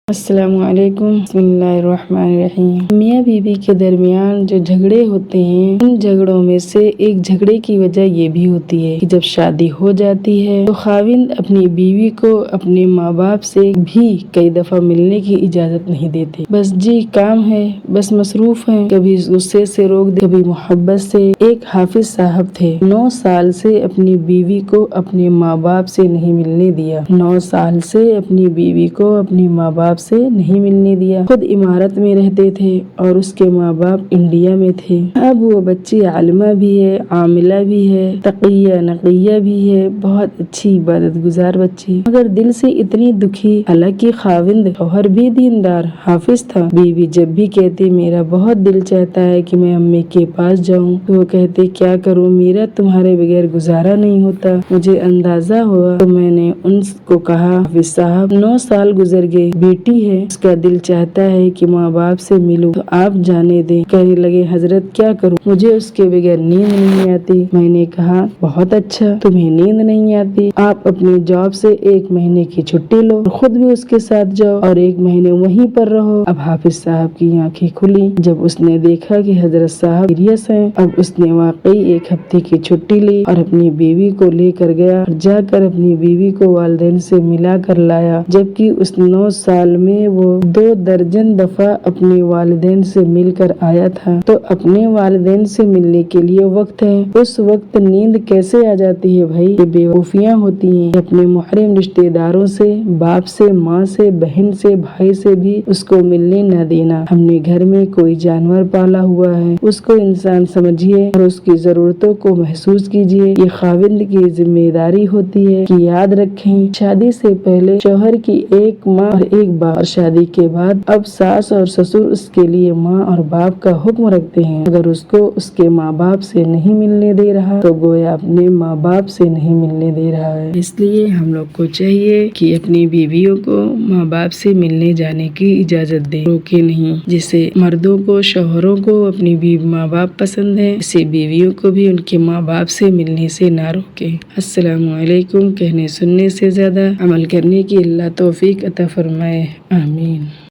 السلام علیکم، بسم اللہ الرحمن الرحیم۔ میاں بیوی کے درمیان جو جھگڑے ہوتے ہیں، ان جھگڑوں میں سے ایک جھگڑے کی وجہ یہ بھی ہوتی ہے کہ جب شادی ہو جاتی ہے تو خاوند اپنی بیوی کو اپنے ماں باپ سے بھی کئی دفعہ ملنے کی اجازت نہیں دیتے۔ بس جی کام ہے، بس مصروف ہیں، کبھی غصے سے روک دے، کبھی محبت سے۔ ایک حافظ صاحب تھے، 9 سال سے اپنی بیوی کو اپنے ماں باپ سے نہیں ملنے دیا۔ 9 سال سے اپنی بیوی کو اپنے ماں باپ سے نہیں ملنے دیا۔ خود امارات میں رہتے تھے اور اس کے ماں باپ انڈیا میں تھے۔ اب وہ بچی عالمہ بھی ہے، عاملہ بھی ہے، تقیہ نقیہ بھی ہے، بہت اچھی عبادت گزار بچی، مگر دل سے اتنی دکھی۔ حالانکہ خاوند شوہر بھی دیندار حافظ تھا۔ بیوی جب بھی کہتے میرا بہت دل چاہتا ہے کہ میں امی کے پاس جاؤں، تو وہ کہتے کیا کروں، میرا تمہارے بغیر گزارا نہیں ہوتا۔ مجھے اندازہ ہوا تو میں نے ان کو کہا حافظ صاحب 9 سال گزر گئے، بیٹی ہے، اس کا دل چاہتا ہے کہ ماں باپ سے ملوں، تو آپ جانے دیں۔ کہنے لگے حضرت کیا کروں، مجھے اس کے بغیر نیند نہیں آتی۔ میں نے کہا بہت اچھا، تمہیں نیند نہیں آتی، آپ اپنی جاب سے 1 مہینے کی چھٹی لو، خود بھی اس کے ساتھ جاؤ اور 1 مہینے وہیں پر رہو۔ اب حافظ صاحب کی آنکھیں کھلی جب اس نے دیکھا کہ حضرت صاحب سیریس ہیں۔ اب اس نے واقعی 1 ہفتے کی چھٹی لی اور اپنی بیوی کو لے کر گیا اور جا کر اپنی بیوی کو والدین سے ملا کر لایا، جبکہ اس 9 سال میں وہ 2 درجن دفعہ اپنے والدین سے مل کر آیا تھا۔ تو اپنے والدین سے ملنے کے لیے وقت ہے، اس وقت نیند کیسے آ جاتی ہے بھائی؟ یہ بیوقوفیاں ہوتی ہیں۔ اپنے محرم رشتہ داروں سے، باپ سے، ماں سے، بہن سے، بھائی سے بھی اس کو ملنے نہ دینا۔ ہم نے گھر میں کوئی جانور پالا ہوا ہے، اس کو انسان سمجھیے اور اس کی ضرورتوں کو محسوس کیجیے۔ یہ خاوند کی ذمہ داری ہوتی ہے کہ یاد رکھیں شادی سے پہلے شوہر کی 1 ماں اور 1 باپ، اور شادی کے بعد اب ساس اور سسر اس کے لیے ماں اور باپ کا حکم رکھتے ہیں۔ اگر اس کو اس کے ماں باپ سے نہیں ملنے دے رہا تو گویا اپنے ماں باپ سے نہیں ملنے دے رہا ہے۔ اس لیے ہم لوگ کو چاہیے کہ اپنی بیویوں کو ماں باپ سے ملنے جانے کی اجازت دیں، روکے نہیں۔ جیسے مردوں کو، شوہروں کو اپنی ماں باپ پسند ہے، اسے بیویوں کو بھی ان کے ماں باپ سے ملنے سے نہ روکے۔ السلام علیکم۔ کہنے سننے سے زیادہ عمل کرنے کی اللہ توفیق عطا فرمائے، آمین۔